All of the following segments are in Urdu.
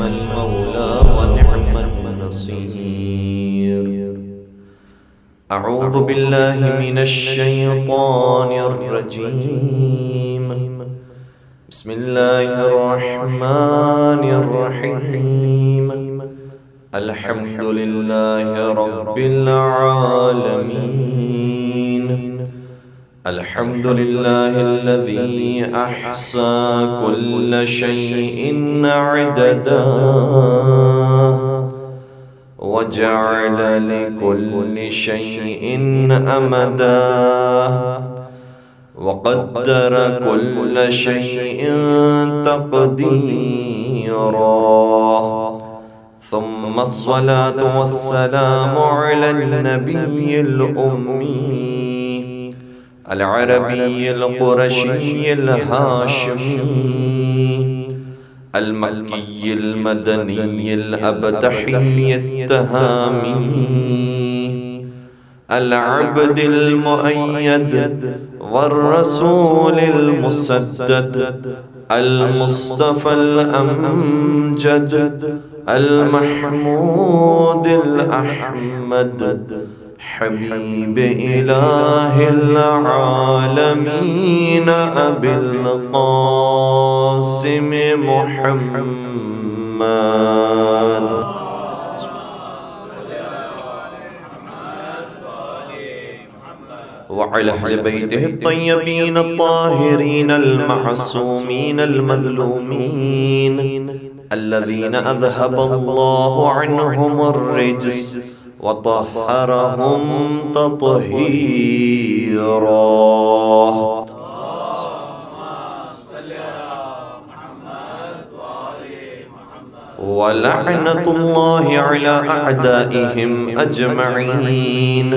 نعم المولى ونعم النصير. أعوذ بالله من الشيطان الرجيم. بسم الله الرحمن الرحيم. الحمد لله رب العالمين. الحمد لله الذي أحصى كل شيء عددا وجعل لكل شيء أمدا وقدر كل شيء تقديرا. ثم الصلاة والسلام على النبي الأمي العربي القرشي الهاشمي المكي المدني الأبتحي التهامي العبد المؤيد والرسول المسدد المصطفى الأمجد المحمود الأحمد حبيب إله العالمين أبي القاسم محمد وعلى أهل بيته الطيبين الطاهرين المعصومين المظلومين الذين أذهب الله عنهم الرجس وطهرهم تطهيرا. ولعنة الله على أعدائهم أجمعين.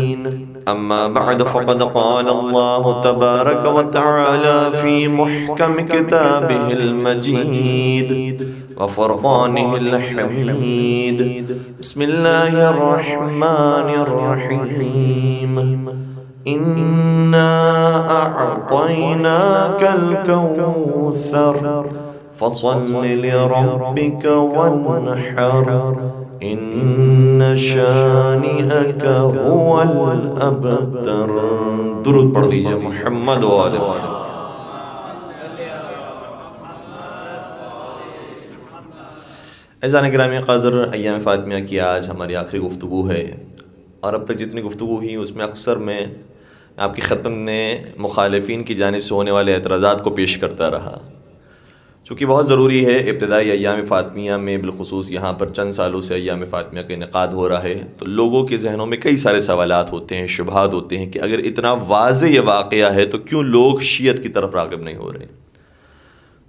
أما بعد فقد قال الله تبارك وتعالى في محكم كتابه المجيد وفرقانه الحميد. بسم الله الرحمن الرحيم. إنا أعطيناك الكوثر فصل لربك وانحر إن شانئك هو الأبتر. درود پڑھ دیجئے محمد و آل محمد. عزیزان گرامی قدر، ایام فاطمیہ کی آج ہماری آخری گفتگو ہے، اور اب تک جتنی گفتگو ہوئی اس میں اکثر میں آپ کی خدمت میں مخالفین کی جانب سے ہونے والے اعتراضات کو پیش کرتا رہا، چونکہ بہت ضروری ہے. ابتدائی ایام فاطمیہ میں بالخصوص یہاں پر چند سالوں سے ایام فاطمیہ کا انعقاد ہو رہا ہے، تو لوگوں کے ذہنوں میں کئی سارے سوالات ہوتے ہیں، شبہات ہوتے ہیں کہ اگر اتنا واضح یہ واقعہ ہے تو کیوں لوگ شیعت کی طرف راغب نہیں ہو رہے.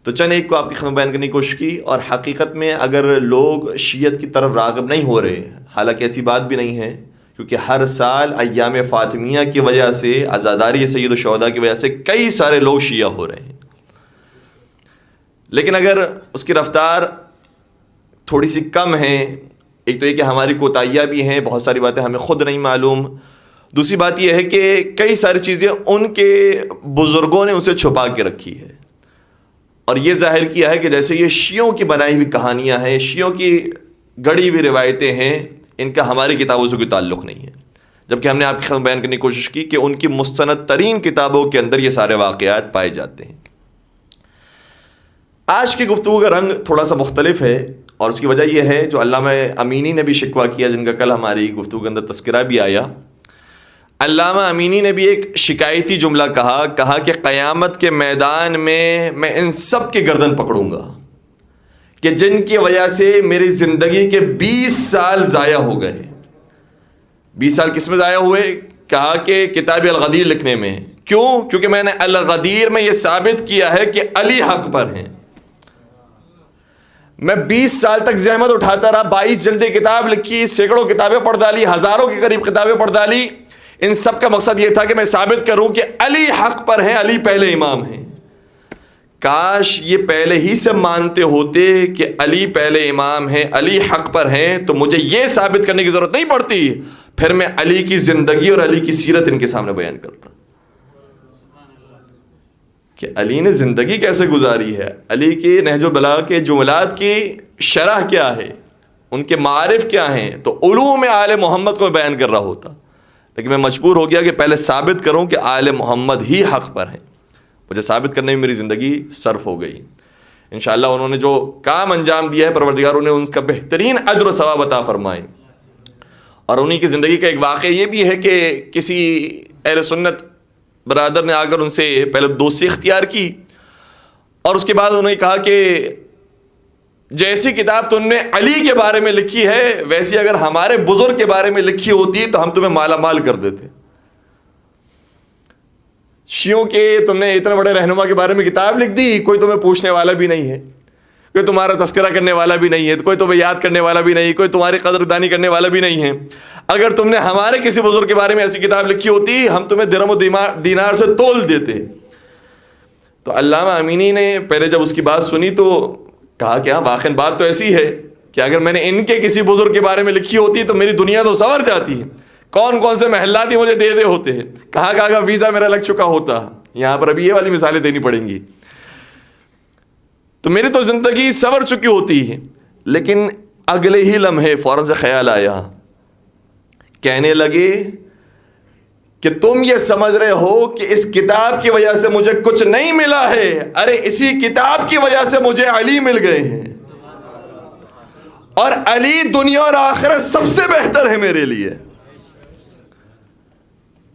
تو چند ایک کو آپ کی خدمت بیان کرنے کی کوشش کی، اور حقیقت میں اگر لوگ شیعت کی طرف راغب نہیں ہو رہے، حالانکہ ایسی بات بھی نہیں ہے، کیونکہ ہر سال ایام فاطمیہ کی وجہ سے، عزاداری سید الشہداء کی وجہ سے کئی سارے لوگ شیعہ ہو رہے ہیں، لیکن اگر اس کی رفتار تھوڑی سی کم ہے، ایک تو یہ کہ ہماری کوتاہیاں بھی ہیں، بہت ساری باتیں ہمیں خود نہیں معلوم، دوسری بات یہ ہے کہ کئی ساری چیزیں ان کے بزرگوں نے اسے چھپا کے رکھی ہے، اور یہ ظاہر کیا ہے کہ جیسے یہ شیعوں کی بنائی ہوئی کہانیاں ہیں، شیعوں کی گڑی ہوئی روایتیں ہیں، ان کا ہماری کتابوں سے کوئی تعلق نہیں ہے، جبکہ ہم نے آپ کی خدمت بیان کرنے کی کوشش کی کہ ان کی مستند ترین کتابوں کے اندر یہ سارے واقعات پائے جاتے ہیں. آج کی گفتگو کا رنگ تھوڑا سا مختلف ہے، اور اس کی وجہ یہ ہے جو علامہ امینی نے بھی شکوہ کیا، جن کا کل ہماری گفتگو کے اندر تذکرہ بھی آیا. علامہ امینی نے بھی ایک شکایتی جملہ کہا کہ قیامت کے میدان میں ان سب کی گردن پکڑوں گا کہ جن کی وجہ سے میری زندگی کے 20 سال ضائع ہو گئے. 20 سال کس میں ضائع ہوئے؟ کہا کہ کتاب الغدیر لکھنے میں. کیوں؟ کیونکہ میں نے الغدیر میں یہ ثابت کیا ہے کہ علی حق پر ہیں. میں 20 سال تک زحمت اٹھاتا رہا، 22 جلدیں کتاب لکھی، سینکڑوں کتابیں پڑھ ڈالی، ہزاروں کے قریب کتابیں پڑھ ڈالی. ان سب کا مقصد یہ تھا کہ میں ثابت کروں کہ علی حق پر ہیں، علی پہلے امام ہیں. کاش یہ پہلے ہی سے مانتے ہوتے کہ علی پہلے امام ہیں، علی حق پر ہیں، تو مجھے یہ ثابت کرنے کی ضرورت نہیں پڑتی، پھر میں علی کی زندگی اور علی کی سیرت ان کے سامنے بیان کرتا. کہ علی نے زندگی کیسے گزاری ہے، علی کی نہج البلاغہ کے جملات کی شرح کیا ہے، ان کے معارف کیا ہیں، تو علوم آل محمد کو بیان کر رہا ہوتا، لیکن میں مجبور ہو گیا کہ پہلے ثابت کروں کہ آل محمد ہی حق پر ہیں. مجھے ثابت کرنے میں میری زندگی صرف ہو گئی. انشاءاللہ انہوں نے جو کام انجام دیا ہے پروردگار انہیں ان کا بہترین اجر و ثواب عطا فرمائے. اور انہی کی زندگی کا ایک واقعہ یہ بھی ہے کہ کسی اہل سنت برادر نے آ کر ان سے پہلے دوستی اختیار کی، اور اس کے بعد انہوں نے کہا کہ جیسی کتاب تم نے علی کے بارے میں لکھی ہے ویسی اگر ہمارے بزرگ کے بارے میں لکھی ہوتی تو ہم تمہیں مالا مال کر دیتے. شیعوں کے تم نے اتنے بڑے رہنما کے بارے میں کتاب لکھ دی، کوئی تمہیں پوچھنے والا بھی نہیں ہے، کوئی تمہارا تذکرہ کرنے والا بھی نہیں ہے، کوئی تمہیں یاد کرنے والا بھی نہیں، کوئی تمہاری قدردانی کرنے والا بھی نہیں ہے. اگر تم نے ہمارے کسی بزرگ کے بارے میں ایسی کتاب لکھی ہوتی ہم تمہیں درہم و دینار سے تول دیتے. تو علامہ امینی نے پہلے جب اس کی بات سنی تو کہا کہ ہاں واقعی بات تو ایسی ہے کہ اگر میں نے ان کے کسی بزرگ کے بارے میں لکھی ہوتی تو میری دنیا تو سنور جاتی ہے، کون کون سے محلات ہی مجھے دے دے ہوتے ہیں، کہاں کہاں کا ویزا میرا لگ چکا ہوتا. یہاں پر ابھی یہ والی مثالیں دینی پڑیں گی. تو میری تو زندگی سنور چکی ہوتی ہے. لیکن اگلے ہی لمحے فوراً سے خیال آیا، کہنے لگے کہ تم یہ سمجھ رہے ہو کہ اس کتاب کی وجہ سے مجھے کچھ نہیں ملا ہے، ارے اسی کتاب کی وجہ سے مجھے علی مل گئے ہیں، اور علی دنیا اور آخرت سب سے بہتر ہے میرے لیے.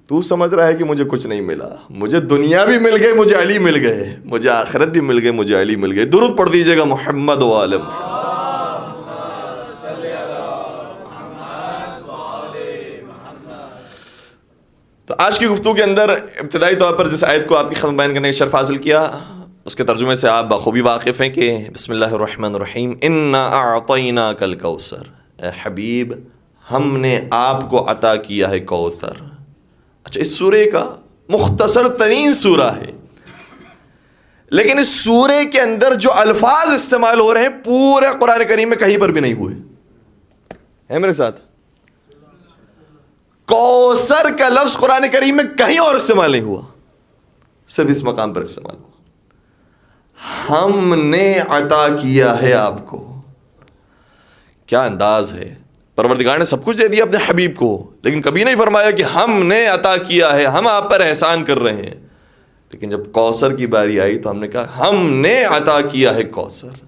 تو سمجھ رہا ہے کہ مجھے کچھ نہیں ملا، مجھے دنیا بھی مل گئی، مجھے علی مل گئے، مجھے آخرت بھی مل گئی، مجھے علی مل گئے. درود پڑھ دیجئے گا محمد و آل محمد. تو آج کی گفتگو کے اندر ابتدائی طور پر جس آیت کو آپ کی خدمت بیان کرنے کا شرف حاصل کیا اس کے ترجمے سے آپ بخوبی واقف ہیں کہ بسم اللہ الرحمن الرحیم انا اعطیناک الکوثر، اے حبیب ہم نے آپ کو عطا کیا ہے کوثر. اچھا اس سورے کا مختصر ترین سورہ ہے، لیکن اس سورے کے اندر جو الفاظ استعمال ہو رہے ہیں پورے قرآن کریم میں کہیں پر بھی نہیں ہوئے ہیں. میرے ساتھ کوثر کا لفظ قرآن کریم میں کہیں اور استعمال نہیں ہوا، صرف اس مقام پر استعمال ہوا. ہم نے عطا کیا ہے آپ کو. کیا انداز ہے، پروردگار نے سب کچھ دے دیا اپنے حبیب کو، لیکن کبھی نہیں فرمایا کہ ہم نے عطا کیا ہے، ہم آپ پر احسان کر رہے ہیں. لیکن جب کوثر کی باری آئی تو ہم نے کہا ہم نے عطا کیا ہے کوثر.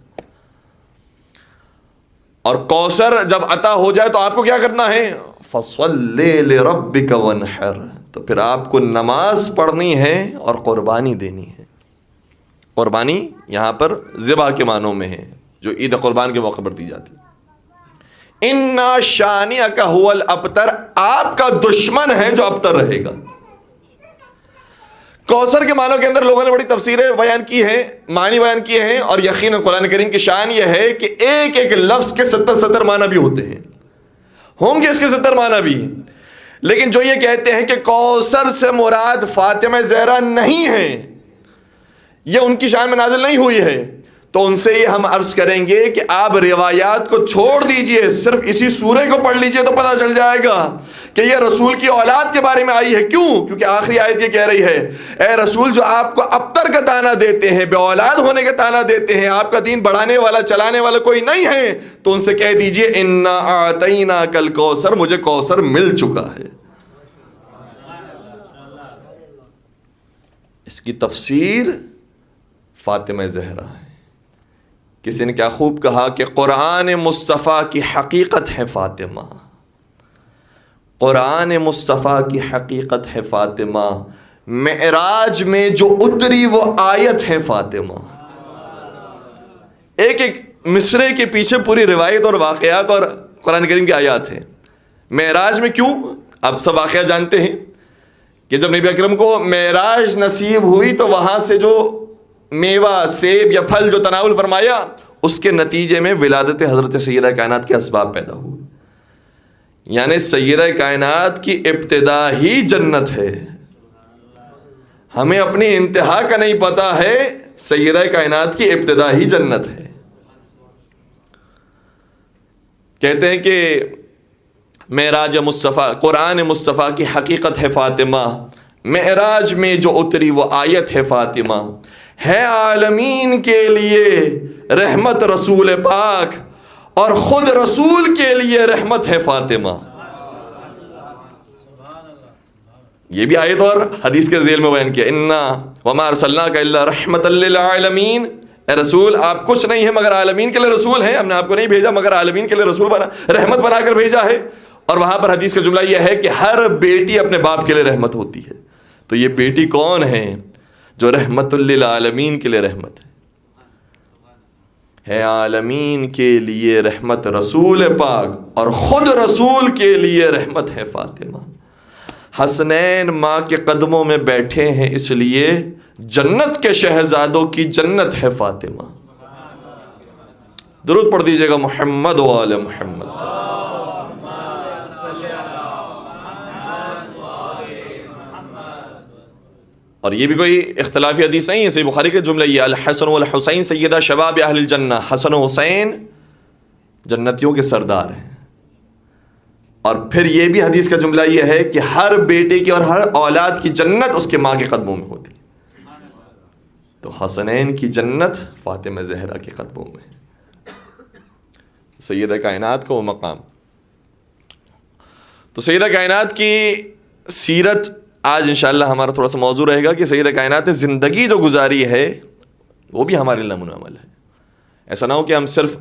اور کوثر جب عطا ہو جائے تو آپ کو کیا کرنا ہے، فَصَلِّ لِرَبِّكَ وَانْحَرْ، تو پھر آپ کو نماز پڑھنی ہے اور قربانی دینی ہے. قربانی یہاں پر ذبح کے معنوں میں ہے جو عید قربان کے موقع پر دی جاتی. اِنَّا شَانِئَكَ هُوَ الْأَبْتَرُ، آپ کا دشمن ہے جو ابتر رہے گا. کوثر کے معنوں کے اندر لوگوں نے بڑی تفسیریں بیان کی ہیں، معنی بیان کیے ہیں، اور یقیناً قرآن کریم کی شان یہ ہے کہ ایک ایک لفظ کے 70 معنی بھی ہوتے ہیں، ہوں گے اس کے 70 معنی بھی. لیکن جو یہ کہتے ہیں کہ کوثر سے مراد فاطمہ زہرا نہیں ہے، یہ ان کی شان میں نازل نہیں ہوئی ہے، تو ان سے یہ ہم عرض کریں گے کہ آپ روایات کو چھوڑ دیجئے، صرف اسی سورہ کو پڑھ لیجئے تو پتہ چل جائے گا کہ یہ رسول کی اولاد کے بارے میں آئی ہے. کیوں؟ کیونکہ آخری آیت یہ کہہ رہی ہے اے رسول جو آپ کو ابتر کا تانا دیتے ہیں، بے اولاد ہونے کا تانا دیتے ہیں، آپ کا دین بڑھانے والا چلانے والا کوئی نہیں ہے، تو ان سے کہہ دیجئے انا اعطیناک الکوثر، مجھے کوثر مل چکا ہے. اس کی تفسیر فاطمہ زہرا ہے. کسی نے کیا خوب کہا کہ قرآن مصطفیٰ کی حقیقت ہے فاطمہ، قرآن مصطفیٰ کی حقیقت ہے فاطمہ، معراج میں جو اتری وہ آیت ہے فاطمہ. ایک ایک مصرے کے پیچھے پوری روایت اور واقعات اور قرآن کریم کی آیات ہیں. معراج میں کیوں، آپ سب واقعہ جانتے ہیں کہ جب نبی اکرم کو معراج نصیب ہوئی تو وہاں سے جو میوہ سیب یا پھل جو تناول فرمایا اس کے نتیجے میں ولادت حضرت سیدہ کائنات کے اسباب پیدا ہوئے. یعنی سیدہ کائنات کی ابتدا ہی جنت ہے. ہمیں اپنی انتہا کا نہیں پتا ہے، سیدہ کائنات کی ابتدا ہی جنت ہے. کہتے ہیں کہ معراج مصطفیٰ، قرآن مصطفیٰ کی حقیقت ہے فاطمہ، معراج میں جو اتری وہ آیت ہے فاطمہ، ہے عالمین کے لیے رحمت رسول پاک، اور خود رسول کے لیے رحمت ہے فاطمہ۔ یہ بھی آیت اور حدیث کے ذیل میں بیان کیا، انا وما ارسلناک الا رحمۃ للعالمین، اے رسول آپ کچھ نہیں ہے مگر عالمین کے لیے رسول ہیں، ہم نے آپ کو نہیں بھیجا مگر عالمین کے لیے رسول بنا، رحمت بنا کر بھیجا ہے۔ اور وہاں پر حدیث کا جملہ یہ ہے کہ ہر بیٹی اپنے باپ کے لیے رحمت ہوتی ہے، تو یہ بیٹی کون ہے جو رحمت للعالمین کے لیے رحمت ہے عالمین کے لیے رحمت رسول پاک، اور خود رسول کے لیے رحمت ہے فاطمہ۔ حسنین ماں کے قدموں میں بیٹھے ہیں اس لیے جنت کے شہزادوں کی جنت ہے فاطمہ۔ درود پڑھ دیجئے گا محمد و آل محمد۔ اور یہ بھی کوئی اختلافی حدیث نہیں ہے، صحیح بخاری کے جملہ یہ، الحسن والحسین سیدہ شباب اہل الجنہ، حسن و حسین جنتیوں کے سردار ہیں۔ اور پھر یہ بھی حدیث کا جملہ یہ ہے کہ ہر بیٹے کی اور ہر اولاد کی جنت اس کے ماں کے قدموں میں ہوتی ہے، تو حسنین کی جنت فاطمہ زہرا کے قدموں میں ہے، سیدہ کائنات کا وہ مقام۔ تو سیدہ کائنات کی سیرت آج انشاءاللہ ہمارا تھوڑا سا موضوع رہے گا کہ سیدہ کائنات نے زندگی جو گزاری ہے وہ بھی ہمارے لیے نمونہ عمل ہے۔ ایسا نہ ہو کہ ہم صرف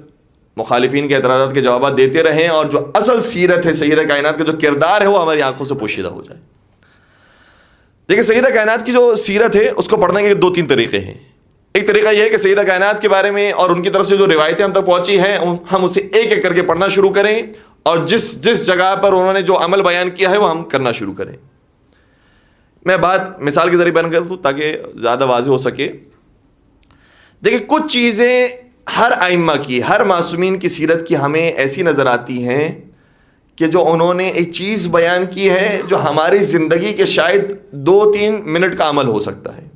مخالفین کے اعتراضات کے جوابات دیتے رہیں اور جو اصل سیرت ہے سیدہ کائنات کا جو کردار ہے وہ ہماری آنکھوں سے پوشیدہ ہو جائے۔ دیکھیں سیدہ کائنات کی جو سیرت ہے اس کو پڑھنے کے 2-3 طریقے ہیں۔ ایک طریقہ یہ ہے کہ سیدہ کائنات کے بارے میں اور ان کی طرف سے جو روایتیں ہم تک پہنچی ہیں ہم اسے ایک ایک کر کے پڑھنا شروع کریں، اور جس جگہ پر انہوں نے جو عمل بیان کیا ہے وہ ہم کرنا شروع کریں۔ میں بات مثال کے ذریعے بیان کر دوں تاکہ زیادہ واضح ہو سکے۔ دیکھیں کچھ چیزیں ہر ائمہ کی، ہر معصومین کی سیرت کی ہمیں ایسی نظر آتی ہیں کہ جو انہوں نے ایک چیز بیان کی ہے جو ہماری زندگی کے شاید 2-3 منٹ کا عمل ہو سکتا ہے،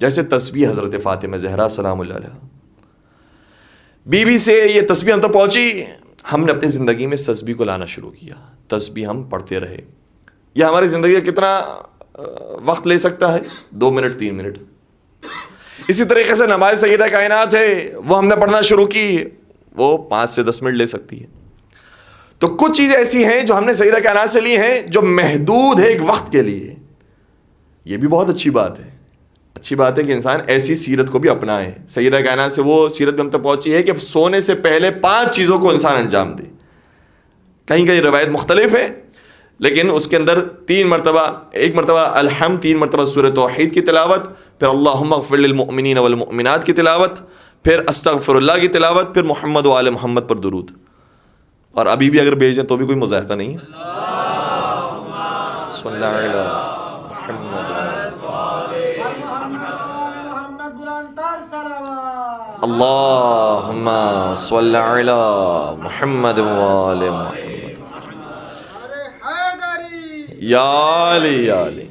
جیسے تسبیح حضرت فاطمہ زہرا سلام اللہ علیہا۔ بی بی سے یہ تسبیح ہم تک پہنچی، ہم نے اپنی زندگی میں تسبیح کو لانا شروع کیا، تسبیح ہم پڑھتے رہے۔ یہ ہماری زندگی کا کتنا وقت لے سکتا ہے؟ 2 منٹ 3 منٹ۔ اسی طریقے سے نماز سیدہ کائنات ہے، وہ ہم نے پڑھنا شروع کی، وہ 5 سے 10 منٹ لے سکتی ہے۔ تو کچھ چیزیں ایسی ہیں جو ہم نے سیدہ کائنات سے لی ہیں جو محدود ہے ایک وقت کے لیے، یہ بھی بہت اچھی بات ہے۔ اچھی بات ہے کہ انسان ایسی سیرت کو بھی اپنائے۔ سیدہ کائنات سے وہ سیرت بھی ہم تک پہنچی ہے کہ سونے سے پہلے 5 چیزوں کو انسان انجام دے۔ کہیں کہیں روایت مختلف ہے، لیکن اس کے اندر 3 مرتبہ، ایک مرتبہ الحمد، 3 مرتبہ سورہ توحید کی تلاوت، پھر اللہم اغفر للمؤمنین والمؤمنات کی تلاوت، پھر استغفر اللہ کی تلاوت، پھر محمد و آل محمد پر درود۔ اور ابھی بھی اگر بھیجیں تو بھی کوئی مذائقہ نہیں ہے۔ صلی اللہ علیہ محمد اللہم صلی علی محمد و آل محمد یا علی۔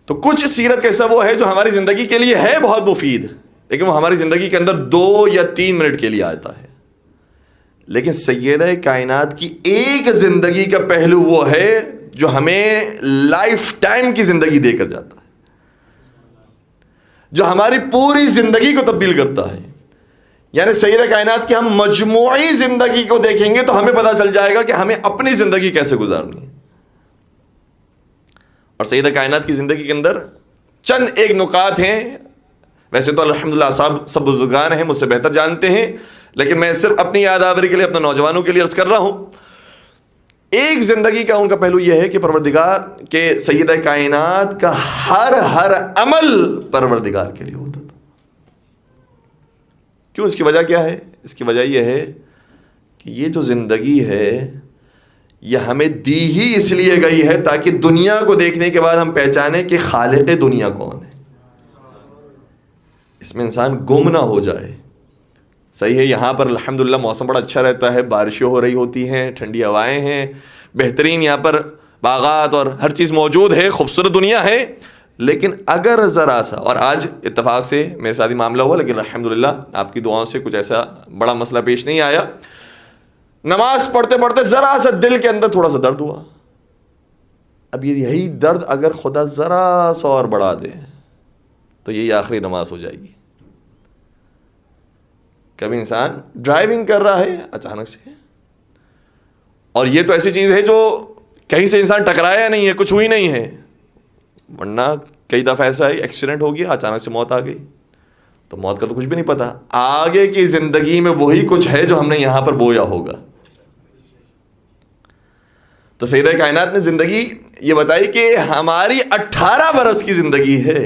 تو کچھ سیرت کیسا وہ ہے جو ہماری زندگی کے لیے ہے بہت مفید، لیکن وہ ہماری زندگی کے اندر 2 یا 3 منٹ کے لیے آتا ہے۔ لیکن سیدہ کائنات کی ایک زندگی کا پہلو وہ ہے جو ہمیں لائف ٹائم کی زندگی دے کر جاتا ہے، جو ہماری پوری زندگی کو تبدیل کرتا ہے۔ یعنی سیدہ کائنات کی ہم مجموعی زندگی کو دیکھیں گے تو ہمیں پتہ چل جائے گا کہ ہمیں اپنی زندگی کیسے گزارنی ہے۔ اور سیدہ کائنات کی زندگی کے اندر چند ایک نکات ہیں، ویسے تو الحمدللہ سب بزرگان ہیں مجھ سے بہتر جانتے ہیں، لیکن میں صرف اپنی یاد آوری کے لیے، اپنے نوجوانوں کے لیے عرض کر رہا ہوں۔ ایک زندگی کا ان کا پہلو یہ ہے کہ پروردگار کے سیدہ کائنات کا ہر عمل پروردگار کے لیے ہوتا تھا۔ کیوں؟ اس کی وجہ کیا ہے؟ اس کی وجہ یہ ہے کہ یہ جو زندگی ہے یہ ہمیں دی ہی اس لیے گئی ہے تاکہ دنیا کو دیکھنے کے بعد ہم پہچانیں کہ خالق دنیا کون ہے، اس میں انسان گم نہ ہو جائے۔ صحیح ہے، یہاں پر الحمدللہ موسم بڑا اچھا رہتا ہے، بارشیں ہو رہی ہوتی ہیں، ٹھنڈی ہوائیں ہیں، بہترین یہاں پر باغات اور ہر چیز موجود ہے، خوبصورت دنیا ہے۔ لیکن اگر ذرا سا، اور آج اتفاق سے میرے ساتھ ہی معاملہ ہوا، لیکن الحمدللہ آپ کی دعاؤں سے کچھ ایسا بڑا مسئلہ پیش نہیں آیا، نماز پڑھتے پڑھتے ذرا سا دل کے اندر تھوڑا سا درد ہوا، اب یہی درد اگر خدا ذرا سا اور بڑھا دے تو یہی آخری نماز ہو جائے گی. کبھی انسان ڈرائیونگ کر رہا ہے اچانک سے, اور یہ تو ایسی چیز ہے جو کہیں سے انسان ٹکرایا نہیں ہے, کچھ ہوئی نہیں ہے, ورنہ کئی دفعہ ایسا ہے ایکسیڈنٹ ہو گیا, اچانک سے موت آ گئی, تو موت کا تو کچھ بھی نہیں پتا, آگے کی زندگی میں وہی کچھ ہے جو ہم نے یہاں پر بویا ہوگا. تو سیدہ کائنات نے زندگی یہ بتائی کہ ہماری 18 برس کی زندگی ہے,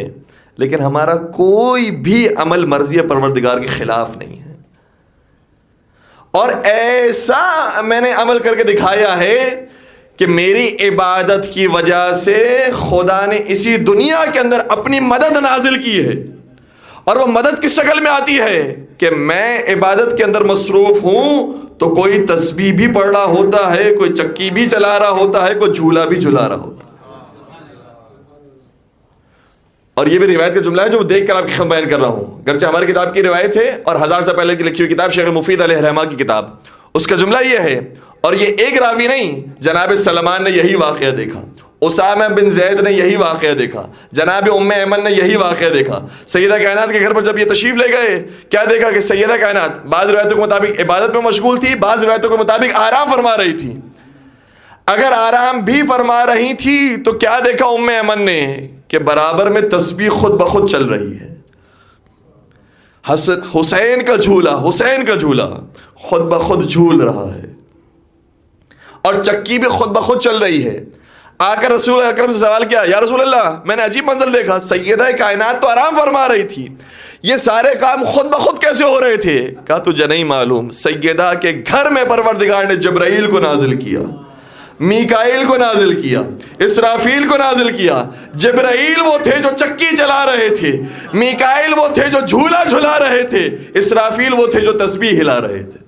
لیکن ہمارا کوئی بھی عمل مرضی پروردگار کے خلاف نہیں ہے, اور ایسا میں نے عمل کر کے دکھایا ہے کہ میری عبادت کی وجہ سے خدا نے اسی دنیا کے اندر اپنی مدد نازل کی ہے. اور وہ مدد کس شکل میں آتی ہے کہ میں عبادت کے اندر مصروف ہوں تو کوئی تسبیح بھی پڑھ رہا ہوتا ہے, کوئی چکی بھی چلا رہا ہوتا ہے, کوئی جھولا بھی جھلا رہا ہوتا ہے. اور یہ بھی روایت کا جملہ ہے جو دیکھ کر آپ کی خدمت بیان کر رہا ہوں, گرچہ ہماری کتاب کی روایت ہے اور 1000 سے پہلے کی لکھی ہوئی کتاب شیخ مفید علیہ رحمہ کی کتاب, اس کا جملہ یہ ہے, اور یہ ایک راوی نہیں, جناب سلمان نے یہی واقعہ دیکھا, اسامہ بن زید نے یہی واقعہ دیکھا, جناب ام ایمن نے یہی واقعہ دیکھا. سیدہ کائنات کے گھر پر جب یہ تشریف لے گئے, کیا دیکھا کہ سیدہ کائنات بعض روایتوں کے مطابق عبادت میں مشغول تھی, بعض روایتوں کے مطابق آرام فرما رہی تھی. اگر آرام بھی فرما رہی تھی تو کیا دیکھا ام ایمن نے کہ برابر میں تسبیح خود بخود چل رہی ہے. حسین کا جھولا خود بخود جھول رہا ہے, اور چکی بھی خود بخود چل رہی ہے. آ کر رسول اکرم سے سوال کیا, یا رسول اللہ میں نے عجیب منظر دیکھا, سیدہ کائنات تو آرام فرما رہی تھی, یہ سارے کام خود بخود کیسے ہو رہے تھے؟ کہا تجھے نہیں معلوم, سیدہ کے گھر میں پروردگار نے جبرائیل کو نازل کیا, میکائیل کو نازل کیا, اسرافیل کو نازل کیا. جبرائیل وہ تھے جو چکی چلا رہے تھے, میکائیل وہ تھے جو جھولا جھلا رہے تھے, اسرافیل وہ تھے جو تسبیح ہلا رہے تھے.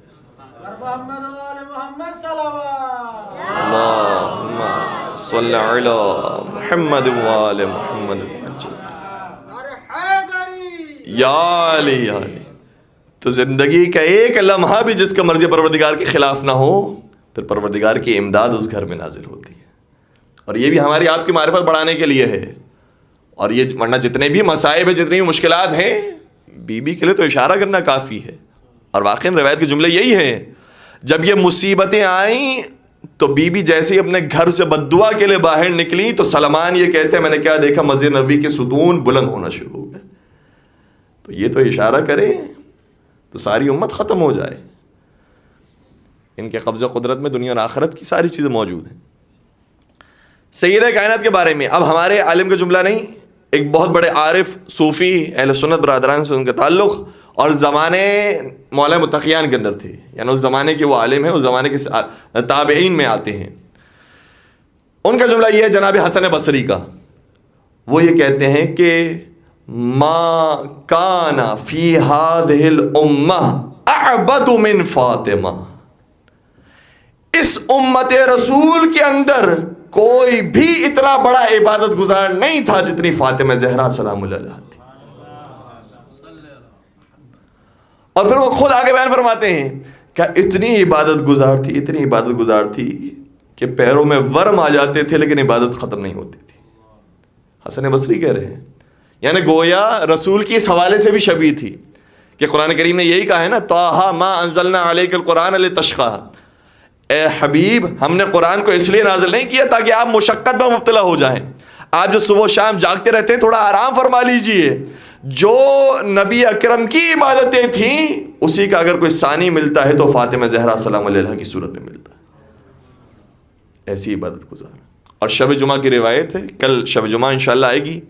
اللہم صلی علی محمد وآل محمد یا علی. تو زندگی کا ایک لمحہ بھی جس کا مرضی پروردگار کے خلاف نہ ہو, پھر پروردگار کی امداد اس گھر میں نازل ہوتی ہے. اور یہ بھی ہماری آپ کی معرفت بڑھانے کے لیے ہے. اور یہ ورنہ جتنے بھی مصائب ہیں, جتنی بھی مشکلات ہیں, بی بی کے لیے تو اشارہ کرنا کافی ہے. اور واقعی روایت کے جملے یہی ہیں, جب یہ مصیبتیں آئیں تو بی بی جیسے ہی اپنے گھر سے بددعا کے لیے باہر نکلی تو سلمان یہ کہتے ہیں میں نے کیا دیکھا, مسجد نبوی کے ستون بلند ہونا شروع ہو گئے. تو یہ تو اشارہ کرے تو ساری امت ختم ہو جائے. ان کے قبضہ قدرت میں دنیا اور آخرت کی ساری چیزیں موجود ہیں. سیدہ کائنات کے بارے میں اب ہمارے عالم کا جملہ نہیں, ایک بہت بڑے عارف صوفی اہل سنت برادران سے ان کا تعلق, اور زمانے مولا متقیان کے اندر تھے, یعنی اس زمانے کے وہ عالم ہیں, اس زمانے کے تابعین میں آتے ہیں. ان کا جملہ یہ ہے جناب حسن بصری کا, وہ یہ کہتے ہیں کہ ما کان فی ہذہ الامہ اعبد من فاطمہ, اس امت رسول کے اندر کوئی بھی اتنا بڑا عبادت گزار نہیں تھا جتنی فاطمہ زہرا سلام اللہ علیہا تھی. اور پھر وہ خود آگے بیان فرماتے ہیں کہ اتنی عبادت گزار تھی کہ پیروں میں ورم آ جاتے تھے لیکن عبادت ختم نہیں ہوتی تھی. حسن بصری کہہ رہے ہیں, یعنی گویا رسول کی اس حوالے سے بھی شبیہ تھی کہ قرآن کریم نے یہی کہا ہے نا, طٰہٰ ما انزلنا علیک القرآن لتشقیٰ, اے حبیب ہم نے قرآن کو اس لیے نازل نہیں کیا تاکہ آپ مشقت میں مبتلا ہو جائیں. آپ جو صبح و شام جاگتے رہتے ہیں تھوڑا آرام فرما لیجئے. جو نبی اکرم کی عبادتیں تھیں اسی کا اگر کوئی ثانی ملتا ہے تو فاطمہ زہرا سلام علیہا کی صورت میں ملتا ہے. ایسی عبادت گزار. اور شب جمعہ کی روایت ہے, کل شب جمعہ انشاءاللہ آئے گی,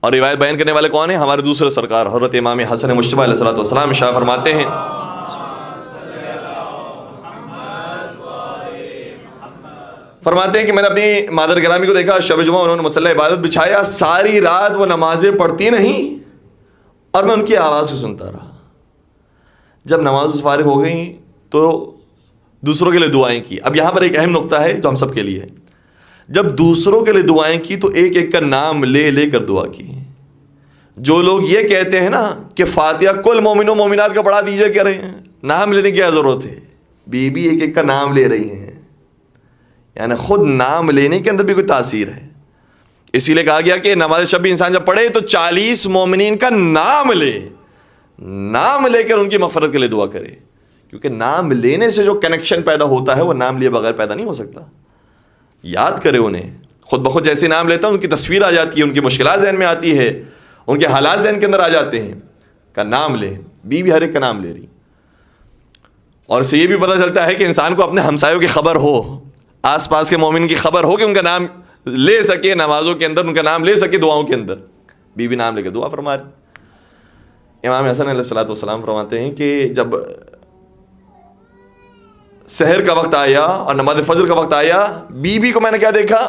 اور روایت بیان کرنے والے کون ہیں؟ ہمارے دوسرے سرکار حضرت امام حسن مجتبیٰ علیہ الصلوۃ والسلام ارشاد فرماتے ہیں کہ میں نے اپنی مادر گرامی کو دیکھا شب جمعہ انہوں نے مصلی عبادت بچھایا, ساری رات وہ نمازیں پڑھتی نہیں اور میں ان کی آواز کو سنتا رہا. جب نماز سے فارغ ہو گئی تو دوسروں کے لیے دعائیں کی. اب یہاں پر ایک اہم نقطہ ہے جو ہم سب کے لیے ہے, جب دوسروں کے لیے دعائیں کی تو ایک ایک کا نام لے لے کر دعا کی. جو لوگ یہ کہتے ہیں نا کہ فاتحہ کل مومنوں مومنات کا پڑھا دیجئے, کہہ رہے ہیں نام لینے کی کیا ضرورت ہے, بی بی ایک ایک کا نام لے رہی ہیں. یعنی خود نام لینے کے اندر بھی کوئی تاثیر ہے. اسی لیے کہا گیا کہ نماز شب بھی انسان جب پڑھے تو 40 مومنین کا نام لے کر ان کی مغفرت کے لیے دعا کرے, کیونکہ نام لینے سے جو کنیکشن پیدا ہوتا ہے وہ نام لیے بغیر پیدا نہیں ہو سکتا. یاد کرے انہیں, خود بخود جیسے نام لیتا ہے ان کی تصویر آ جاتی ہے, ان کی مشکلات ذہن میں آتی ہے, ان کے حالات ذہن کے اندر آ جاتے ہیں. کا نام لے, بیوی ہر ایک کا نام لے رہی. اور اسے یہ بھی پتہ چلتا ہے کہ انسان کو اپنے ہمسایوں کی خبر ہو, آس پاس کے مومن کی خبر ہو, کہ ان کا نام لے سکے نمازوں کے اندر, ان کا نام لے سکے دعاؤں کے اندر. بیوی نام لے کے دعا فرما رہی. امام حسن علیہ الصلوۃ والسلام فرماتے ہیں کہ جب سحر کا وقت آیا اور نماز فجر کا وقت آیا, بیوی کو میں نے کیا دیکھا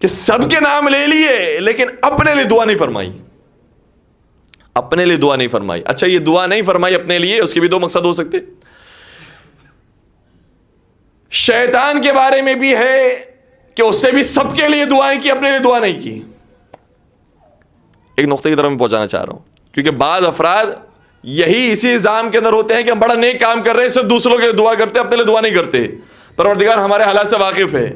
کہ سب کے نام لے لیے لیکن اپنے لیے دعا نہیں فرمائی. اپنے لیے دعا نہیں فرمائی. اچھا, یہ دعا نہیں فرمائی اپنے لیے, اس کے بھی 2 مقصد ہو سکتے. شیطان کے بارے میں بھی ہے کہ اس سے بھی سب کے لیے دعائیں کی, اپنے لیے دعا نہیں کی. ایک نقطے کی طرف میں پہنچانا چاہ رہا ہوں, کیونکہ بعض افراد یہی اسی الزام کے اندر ہوتے ہیں کہ ہم بڑا نیک کام کر رہے ہیں, صرف دوسروں کے لیے دعا کرتے ہیں, اپنے لیے دعا نہیں کرتے. پروردگار ہمارے حالات سے واقف ہے.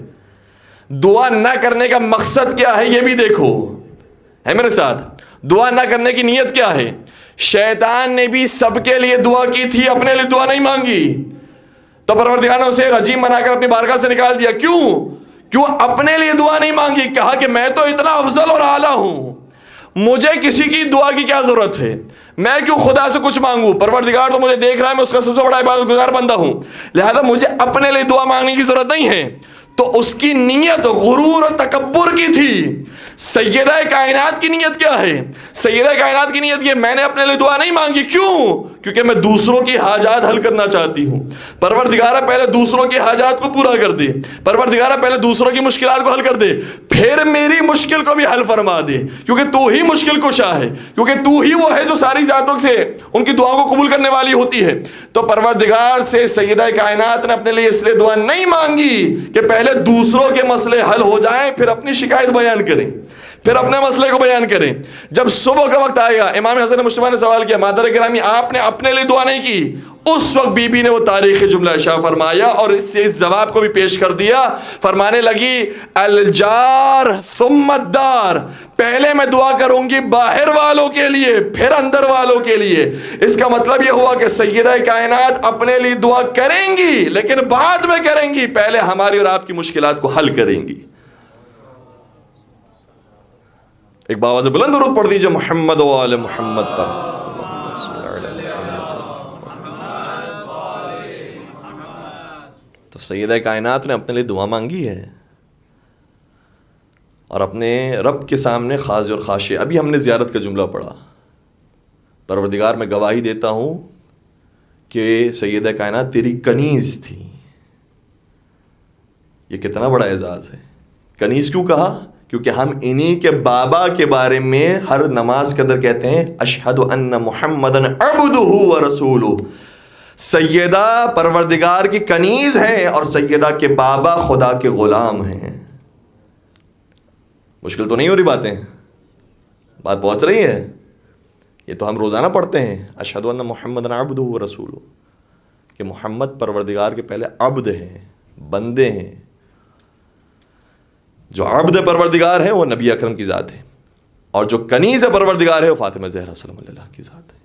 دعا نہ کرنے کا مقصد کیا ہے یہ بھی دیکھو, ہے میرے ساتھ. دعا نہ کرنے کی نیت کیا ہے؟ شیطان نے بھی سب کے لیے دعا کی تھی, اپنے لیے دعا نہیں مانگی. تو پروردگار نے اسے رجیم بنا کر اپنی بارگاہ سے نکال دیا. کیوں اپنے لیے دعا نہیں مانگی؟ کہا کہ میں تو اتنا افضل اور اعلیٰ ہوں, مجھے کسی کی دعا کی کیا ضرورت ہے, میں کیوں خدا سے کچھ مانگوں؟ پروردگار تو مجھے دیکھ رہا ہے, میں اس کا سب سے بڑا عبادت گزار بندہ ہوں, لہذا مجھے اپنے لیے دعا مانگنے کی ضرورت نہیں ہے. تو اس کی نیت غرور و تکبر کی تھی. سیدہ کائنات کی نیت کیا ہے؟ سیدہ کائنات کی نیت یہ, میں نے اپنے لیے دعا نہیں مانگی. کیونکہ میں دوسروں کی حاجات حل کرنا چاہتی ہوں. پروردگارہ پہلے دوسروں کی حاجات کو پورا کر دے, پروردگارہ پہلے دوسروں کی مشکلات کو حل کر دے, پھر میری مشکل کو بھی حل فرما دے, کیونکہ تو ہی مشکل کشا ہے, کیونکہ تو ہی وہ ہے جو ساری ذاتوں سے ان کی دعاؤں کو قبول کرنے والی ہوتی ہے. تو پروردگار سے سیدہ کائنات نے اپنے لیے اس لیے دعا نہیں مانگی کہ پہلے دوسروں کے مسئلے حل ہو جائیں, پھر اپنی شکایت بیان کریں, پھر اپنے مسئلے کو بیان کریں. جب صبح کا وقت آئے گا, امام حسن مصطفیٰ نے سوال کیا, مادر گرامی آپ نے اپنے لیے دعا نہیں کی؟ اس وقت بی بی نے وہ تاریخی جملہ ارشاد فرمایا اور اس سے اس جواب کو بھی پیش کر دیا. فرمانے لگی, الجار ثم الدار, پہلے میں دعا کروں گی باہر والوں کے لیے, پھر اندر والوں کے لیے. اس کا مطلب یہ ہوا کہ سیدہ کائنات اپنے لیے دعا کریں گی لیکن بعد میں کریں گی, پہلے ہماری اور آپ کی مشکلات کو حل کریں گی. ایک باواز بلند درود پڑھ دیجئے محمد و آل محمد پر. تو سیدہ کائنات نے اپنے لیے دعا مانگی ہے اور اپنے رب کے سامنے خاضع اور خاشع. ابھی ہم نے زیارت کا جملہ پڑھا, پروردگار میں گواہی دیتا ہوں کہ سیدہ کائنات تیری کنیز تھی. یہ کتنا بڑا اعزاز ہے. کنیز کیوں کہا؟ کیونکہ ہم انہی کے بابا کے بارے میں ہر نماز کے اندر کہتے ہیں اشہد ان محمدن عبدہ و رسولہ. سیدہ پروردگار کی کنیز ہیں اور سیدہ کے بابا خدا کے غلام ہیں. مشکل تو نہیں ہو رہی باتیں؟ بات پہنچ رہی ہے؟ یہ تو ہم روزانہ پڑھتے ہیں اشہد ان محمدن عبدہ و رسولہ, کہ محمد پروردگار کے پہلے عبد ہیں, بندے ہیں. جو عبد پروردگار ہے وہ نبی اکرم کی ذات ہے, اور جو کنیز پروردگار ہے وہ فاطمہ زہرا سلام اللہ کی ذات ہے.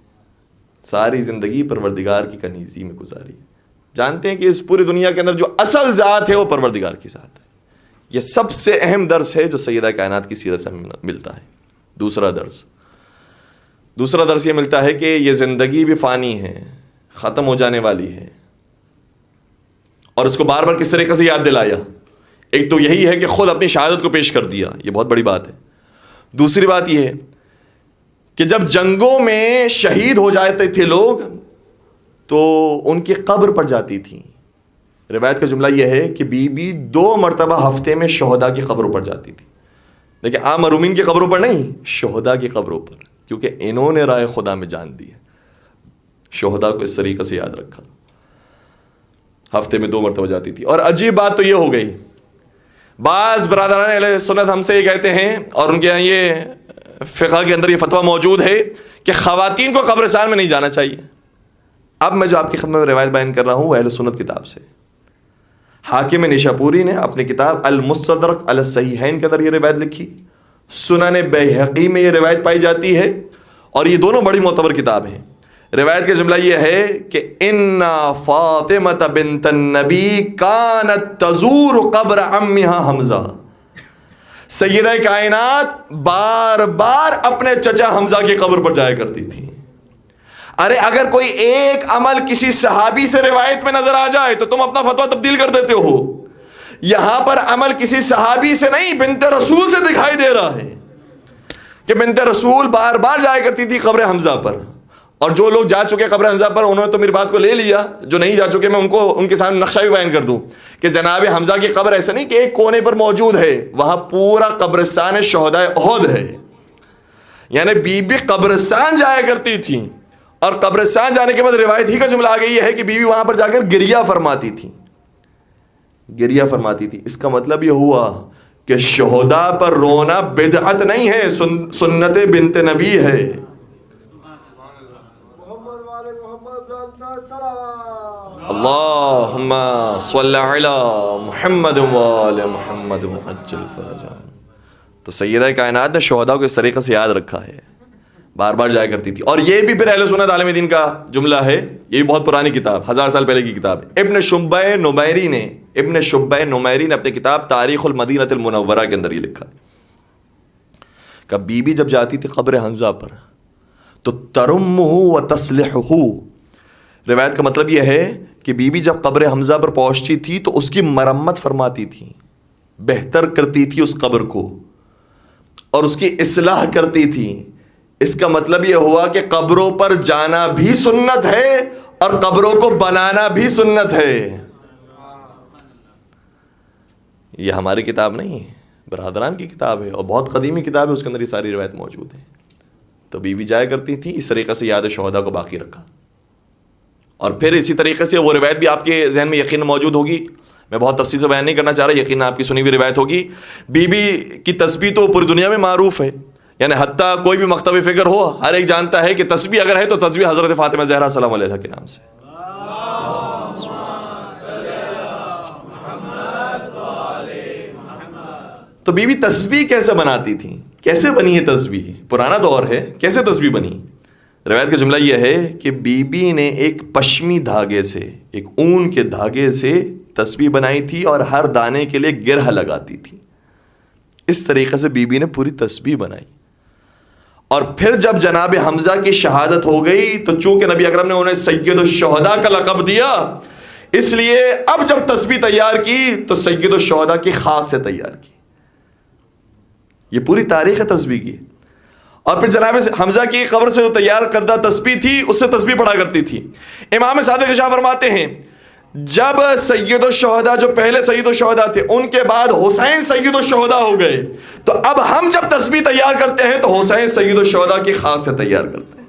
ساری زندگی پروردگار کی کنیزی میں گزاری. جانتے ہیں کہ اس پوری دنیا کے اندر جو اصل ذات ہے وہ پروردگار کی ذات ہے. یہ سب سے اہم درس ہے جو سیدہ کائنات کی سیرت سے ملتا ہے. دوسرا درس یہ ملتا ہے کہ یہ زندگی بھی فانی ہے, ختم ہو جانے والی ہے, اور اس کو بار بار کس طریقے سے یاد دلایا. ایک تو یہی ہے کہ خود اپنی شہادت کو پیش کر دیا, یہ بہت بڑی بات ہے. دوسری بات یہ ہے کہ جب جنگوں میں شہید ہو جاتے تھے لوگ تو ان کی قبر پر جاتی تھی. روایت کا جملہ یہ ہے کہ بی بی 2 مرتبہ ہفتے میں شہداء کی قبروں پر جاتی تھی. لیکن عام مرحومین کی قبروں پر نہیں, شہداء کی قبروں پر, کیونکہ انہوں نے رائے خدا میں جان دی ہے. شہداء کو اس طریقے سے یاد رکھا. ہفتے میں 2 مرتبہ جاتی تھی. اور عجیب بات تو یہ ہو گئی, بعض برادران اہل سنت ہم سے یہ کہتے ہیں, اور ان کے یہاں یہ فقہ کے اندر یہ فتویٰ موجود ہے کہ خواتین کو قبرستان میں نہیں جانا چاہیے. اب میں جو آپ کی خدمت میں روایت بیان کر رہا ہوں وہ اہل سنت کتاب سے. حاکم نشاپوری نے اپنی کتاب المستدرک علی الصحیحین کے اندر یہ روایت لکھی، سنن بیہقی میں یہ روایت پائی جاتی ہے، اور یہ دونوں بڑی معتبر کتاب ہیں۔ روایت کا جملہ یہ ہے کہ ان فاطمہ بنت النبی کانت تزور قبر عمها حمزہ، سیدہ کائنات بار بار اپنے چچا حمزہ کی قبر پر جایا کرتی تھی۔ ارے اگر کوئی ایک عمل کسی صحابی سے روایت میں نظر آ جائے تو تم اپنا فتویٰ تبدیل کر دیتے ہو، یہاں پر عمل کسی صحابی سے نہیں بنت رسول سے دکھائی دے رہا ہے کہ بنت رسول بار بار جایا کرتی تھی قبر حمزہ پر، اور جو لوگ جا چکے قبر حمزہ پر انہوں نے تو میری بات کو لے لیا، جو نہیں جا چکے میں ان کے سامنے نقشہ بھی بیان کر دوں کہ جناب حمزہ کی قبر ایسا نہیں کہ ایک کونے پر موجود ہے، وہاں پورا قبرستان شہداء احد ہے، یعنی بی بی قبرستان جایا کرتی تھی، اور قبرستان جانے کے بعد روایت ہی کا جملہ آگے یہ ہے کہ بی بی وہاں پر جا کر گریہ فرماتی تھی، گریہ فرماتی تھی۔ اس کا مطلب یہ ہوا کہ شہداء پر رونا بدعت نہیں ہے، سنت بنت نبی ہے۔ اللہم صلی علی محمد وآل محمد وعجل فرجہم۔ تو سیدہ کائنات نے شہداء کو اس طریقے سے یاد رکھا ہے، بار بار جایا کرتی تھی۔ اور یہ بھی پھر اہل سنت عالم دین کا جملہ ہے، یہ بھی بہت پرانی کتاب، 1000 سال پہلے کی کتاب ہے۔ ابن شبہ نمیری نے اپنی کتاب تاریخ المدینہ المنورہ کے اندر یہ لکھا کہ بی بی جب جاتی تھی قبر حمزہ پر تو ترمہ و تصلحہ، روایت کا مطلب یہ ہے کہ بی بی جب قبر حمزہ پر پہنچتی تھی تو اس کی مرمت فرماتی تھی، بہتر کرتی تھی اس قبر کو اور اس کی اصلاح کرتی تھی۔ اس کا مطلب یہ ہوا کہ قبروں پر جانا بھی سنت ہے اور قبروں کو بنانا بھی سنت ہے۔ یہ ہماری کتاب نہیں ہے، برادران کی کتاب ہے، اور بہت قدیمی کتاب ہے، اس کے اندر یہ ساری روایت موجود ہیں۔ تو بی بی جایا کرتی تھی، اس طریقے سے یاد شہداء کو باقی رکھا۔ اور پھر اسی طریقے سے وہ روایت بھی آپ کے ذہن میں یقین موجود ہوگی، میں بہت تفصیل سے بیان نہیں کرنا چاہ رہا، یقین آپ کی سنی ہوئی روایت ہوگی۔ بی بی کی تسبیح تو پوری دنیا میں معروف ہے، یعنی حتیٰ کوئی بھی مکتب فکر ہو ہر ایک جانتا ہے کہ تسبیح اگر ہے تو تسبیح حضرت فاطمہ زہرا سلام علیہا کے نام سے۔ تو بی بی تسبیح کیسے بناتی تھی، کیسے بنی ہے تسبیح؟ پرانا دور ہے، کیسے تسبیح بنی؟ روایت کا جملہ یہ ہے کہ بی بی نے ایک پشمی دھاگے سے، ایک اون کے دھاگے سے تسبیح بنائی تھی اور ہر دانے کے لیے گرہ لگاتی تھی۔ اس طریقے سے بی بی نے پوری تسبیح بنائی۔ اور پھر جب جناب حمزہ کی شہادت ہو گئی تو چونکہ نبی اکرم نے انہیں سید الشہداء کا لقب دیا، اس لیے اب جب تسبیح تیار کی تو سید الشہداء کی خاک سے تیار کی۔ یہ پوری تاریخ ہے تسبیح کی۔ اور پھر جناب حمزہ کی قبر سے جو تیار کردہ تسبیح تھی اس سے تسبیح پڑھا کرتی تھی۔ امام صادق شاہ فرماتے ہیں جب سید الشہداء جو پہلے سید الشہداء تھے ان کے بعد حسین سید الشہداء ہو گئے، تو اب ہم جب تسبیح تیار کرتے ہیں تو حسین سید الشہداء کی خاک سے تیار کرتے ہیں۔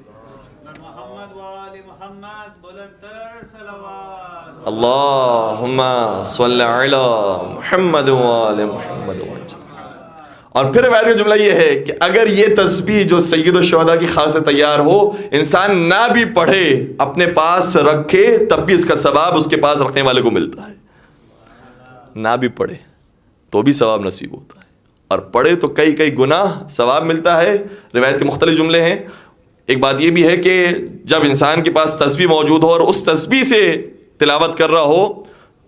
اللہم صلی علی محمد وآل محمد وسلم۔ اور پھر روایت کا جملہ یہ ہے کہ اگر یہ تسبیح جو سید الشہداء کی خاص سے تیار ہو انسان نہ بھی پڑھے اپنے پاس رکھے تب بھی اس کا ثواب اس کے پاس رکھنے والے کو ملتا ہے، نہ بھی پڑھے تو بھی ثواب نصیب ہوتا ہے، اور پڑھے تو کئی گناہ ثواب ملتا ہے۔ روایت کے مختلف جملے ہیں۔ ایک بات یہ بھی ہے کہ جب انسان کے پاس تسبیح موجود ہو اور اس تسبیح سے تلاوت کر رہا ہو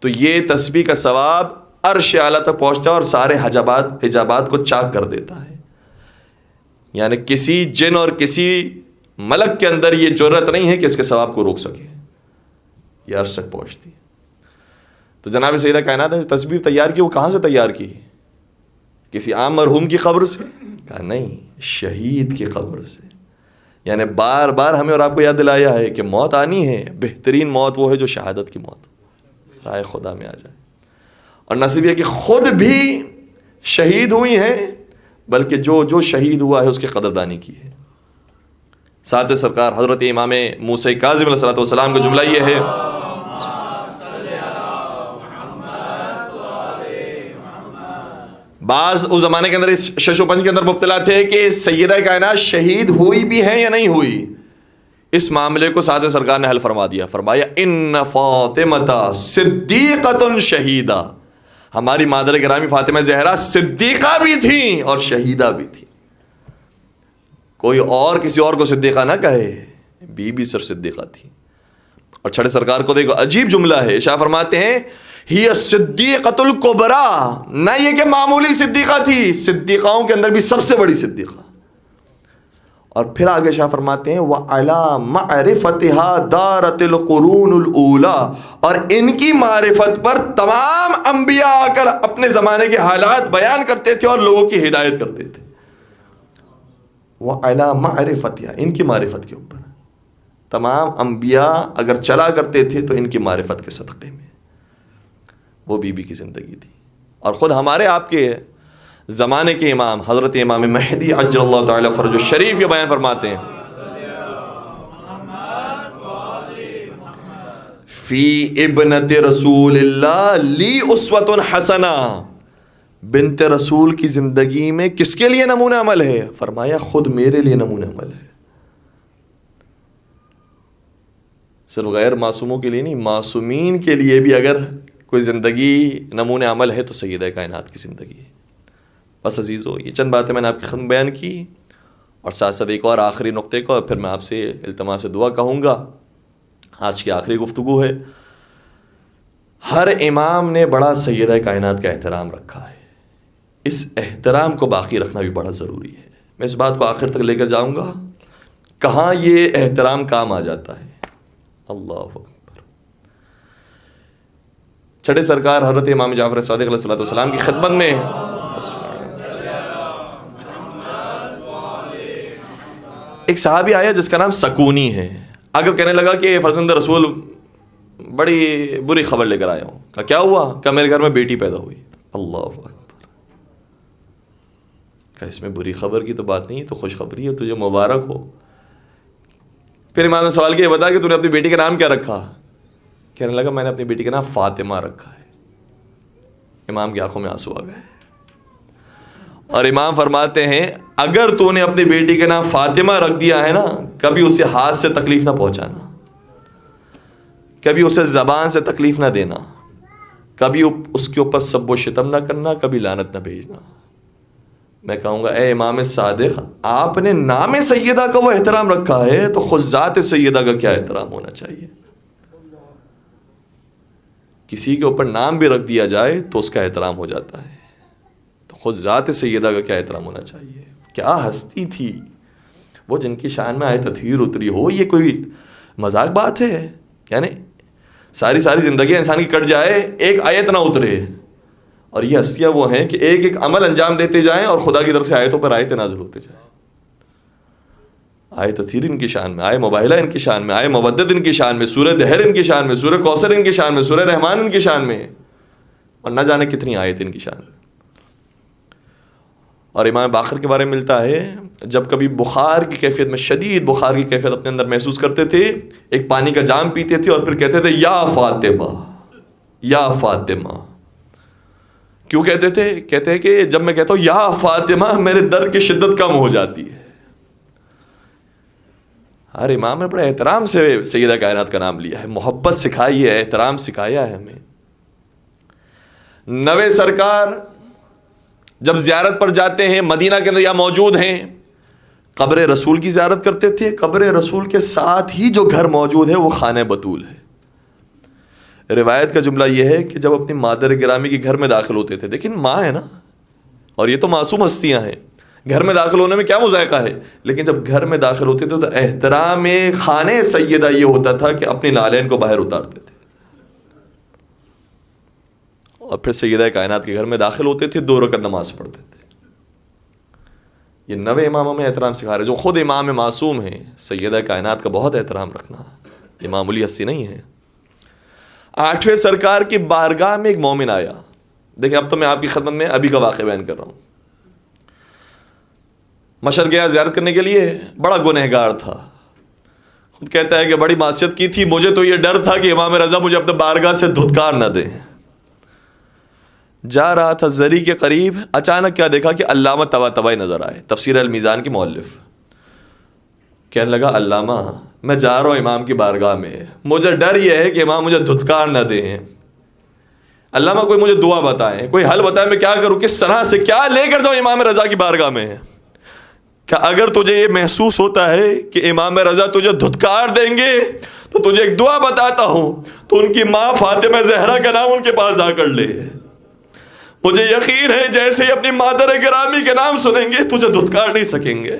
تو یہ تسبیح کا ثواب عرش اعلیٰ تک پہنچتا ہے اور سارے حجابات کو چاک کر دیتا ہے، یعنی کسی جن اور کسی ملک کے اندر یہ جرت نہیں ہے کہ اس کے ثواب کو روک سکے، یہ عرش تک پہنچتی ہے۔ تو جناب سیدہ کائنات نے تسبیح تیار کی، وہ کہاں سے تیار کی؟ کسی عام مرحوم کی قبر سے؟ کہا نہیں، شہید کی قبر سے۔ یعنی بار بار ہمیں اور آپ کو یاد دلایا ہے کہ موت آنی ہے، بہترین موت وہ ہے جو شہادت کی موت، رائے خدا میں آ جائے۔ اور نصیب یہ کہ خود بھی شہید ہوئی ہیں، بلکہ جو شہید ہوا ہے اس کی قدردانی کی ہے۔ ساتھ سرکار حضرت امام موسیٰ کاظم علیہ الصلوۃ والسلام کا جملہ یہ ہے، بعض اس زمانے کے اندر اس شش و پنج کے اندر مبتلا تھے کہ سیدہ کائنات شہید ہوئی بھی ہیں یا نہیں ہوئی، اس معاملے کو ساتھ سرکار نے حل فرما دیا. فرمایا ان فاطمہ صدیقۃ شہیدہ، ہماری مادر گرامی فاطمہ زہرا صدیقہ بھی تھیں اور شہیدہ بھی تھیں. کوئی اور کسی اور کو صدیقہ نہ کہے، بی بی سر صدیقہ تھی. اور چھڑے سرکار کو دیکھو عجیب جملہ ہے، شاہ فرماتے ہیں ہی الصدیقۃ الکبریٰ، نہ یہ کہ معمولی صدیقہ تھی، صدیقاؤں کے اندر بھی سب سے بڑی صدیقہ. اور پھر آگے شاہ فرماتے ہیں وَعَلَى مَعْرِفَتِهَا دَارَتِ الْقُرُونُ الْأُولَى، اور ان کی معرفت پر تمام انبیاء آ کر اپنے زمانے کے حالات بیان کرتے تھے اور لوگوں کی ہدایت کرتے تھے. وَعَلَى مَعْرِفَتِهَا، ان کی معرفت کے اوپر تمام انبیاء اگر چلا کرتے تھے تو ان کی معرفت کے صدقے میں. وہ بی بی کی زندگی تھی. اور خود ہمارے آپ کے زمانے کے امام حضرت امام مہدی عجل اللہ تعالی فرج الشریف یہ بیان فرماتے ہیں فی ابنت رسول اللہ لی اسوۃ حسنہ، بنت رسول کی زندگی میں کس کے لیے نمونہ عمل ہے؟ فرمایا خود میرے لیے نمونہ عمل ہے. صرف غیر معصوموں کے لیے نہیں، معصومین کے لیے بھی اگر کوئی زندگی نمونہ عمل ہے تو سیدہ کائنات کی زندگی ہے. بس عزیزو، یہ چند باتیں میں نے آپ کی خدمت بیان کی، اور ساتھ ساتھ ایک اور آخری نقطے کو پھر میں آپ سے التماس دعا کہوں گا. آج کی آخری گفتگو ہے. ہر امام نے بڑا سیدہ کائنات کا احترام رکھا ہے، اس احترام کو باقی رکھنا بھی بڑا ضروری ہے. میں اس بات کو آخر تک لے کر جاؤں گا. کہاں یہ احترام کام آ جاتا ہے؟ اللہ اکبر. چھٹے سرکار حضرت امام جعفر صادق علیہ الصلوۃ والسلام کی خدمت میں ایک صحابی آیا جس کا نام سکونی ہے. اگر کہنے لگا کہ فرزند رسول بڑی بری خبر لے کر آیا ہوں. کہا کیا ہوا؟ کہ میرے گھر میں بیٹی پیدا ہوئی. اللہ اکبر. کہ اس میں بری خبر کی تو بات نہیں ہے، تو خوشخبری ہے، تجھے مبارک ہو. پھر امام نے سوال کیا بتا کہ تو نے اپنی بیٹی کا نام کیا رکھا؟ کہنے لگا میں نے اپنی بیٹی کا نام فاطمہ رکھا ہے. امام کی آنکھوں میں آنسو آ گئے. اور امام فرماتے ہیں اگر تو نے اپنی بیٹی کا نام فاطمہ رکھ دیا ہے نا، کبھی اسے ہاتھ سے تکلیف نہ پہنچانا، کبھی اسے زبان سے تکلیف نہ دینا، کبھی اس کے اوپر سب و شتم نہ کرنا، کبھی لعنت نہ بھیجنا. میں کہوں گا اے امام صادق، آپ نے نام سیدہ کا وہ احترام رکھا ہے تو خود ذات سیدہ کا کیا احترام ہونا چاہیے. کسی کے اوپر نام بھی رکھ دیا جائے تو اس کا احترام ہو جاتا ہے، تو خود ذات سیدہ کا کیا احترام ہونا چاہیے. کیا ہستی تھی وہ جن کی شان میں آیت تطہیر اتری ہو. یہ کوئی مذاق بات ہے؟ یعنی ساری زندگی انسان کی کٹ جائے، ایک آیت نہ اترے. اور یہ ہستیاں وہ ہیں کہ ایک ایک عمل انجام دیتے جائیں اور خدا کی طرف سے آیتوں پر آیتیں نازل ہوتے جائیں. آیت تطہیر ان کی شان میں، آئے مباہلہ ان کی شان میں، آئے مودت ان کی شان میں، سورہ دہر ان کی شان میں، سورہ کوثر ان کی شان میں، سورہ رحمان ان کی شان میں، اور نہ جانے کتنی آیت ان کی شان میں. اور امام باقر کے بارے میں ملتا ہے جب کبھی بخار کی کیفیت میں، شدید بخار کی کیفیت اپنے اندر محسوس کرتے تھے، ایک پانی کا جام پیتے تھے اور پھر کہتے تھے یا فاطمہ یا فاطمہ. کیوں کہتے تھے؟ کہتے ہیں کہ جب میں کہتا ہوں یا فاطمہ میرے درد کی شدت کم ہو جاتی ہے. ہر امام نے بڑے احترام سے سیدہ کائنات کا نام لیا ہے، محبت سکھائی ہے، احترام سکھایا ہے ہمیں. نوے سرکار جب زیارت پر جاتے ہیں، مدینہ کے اندر یا موجود ہیں، قبر رسول کی زیارت کرتے تھے. قبر رسول کے ساتھ ہی جو گھر موجود ہے وہ خانہ بطول ہے. روایت کا جملہ یہ ہے کہ جب اپنی مادر گرامی کے گھر میں داخل ہوتے تھے، لیکن ماں ہے نا، اور یہ تو معصوم ہستیاں ہیں، گھر میں داخل ہونے میں کیا مذائقہ ہے، لیکن جب گھر میں داخل ہوتے تھے تو احترام خانہ سیدہ یہ ہوتا تھا کہ اپنی نالین کو باہر اتارتے تھے اور پھر سیدہ کائنات کے گھر میں داخل ہوتے تھے، 2 رکعت نماز پڑھتے تھے. یہ نوے اماموں میں احترام سکھا رہے جو خود امام معصوم ہیں. سیدہ کائنات کا بہت احترام رکھنا، یہ معمولی ہستی نہیں ہے. 8ویں سرکار کی بارگاہ میں ایک مومن آیا. دیکھیں اب تو میں آپ کی خدمت میں ابھی کا واقعہ بیان کر رہا ہوں. مشہد گیا زیارت کرنے کے لیے، بڑا گنہگار تھا. خود کہتا ہے کہ بڑی معصیت کی تھی، مجھے تو یہ ڈر تھا کہ امام رضا مجھے اپنے بارگاہ سے دھتکار نہ دیں. جا رہا تھا زری کے قریب، اچانک کیا دیکھا کہ علامہ طباطبائی نظر آئے، تفسیر المیزان کے مؤلف. کہنے لگا علامہ میں جا رہا ہوں امام کی بارگاہ میں, مجھے ڈر یہ ہے کہ امام مجھے دھتکار نہ دیں. علامہ کوئی مجھے دعا بتائیں, کوئی حل بتائیں, میں کیا کروں, کس طرح سے کیا لے کر جاؤں امام رضا کی بارگاہ میں. کہ اگر تجھے یہ محسوس ہوتا ہے کہ امام رضا تجھے دھتکار دیں گے تو تجھے ایک دعا بتاتا ہوں, تو ان کی ماں فاطمہ زہرا کا نام ان کے پاس جا کر لے. مجھے یقین ہے جیسے ہی اپنی مادر گرامی کے نام سنیں گے تجھے دھتکار نہیں سکیں گے.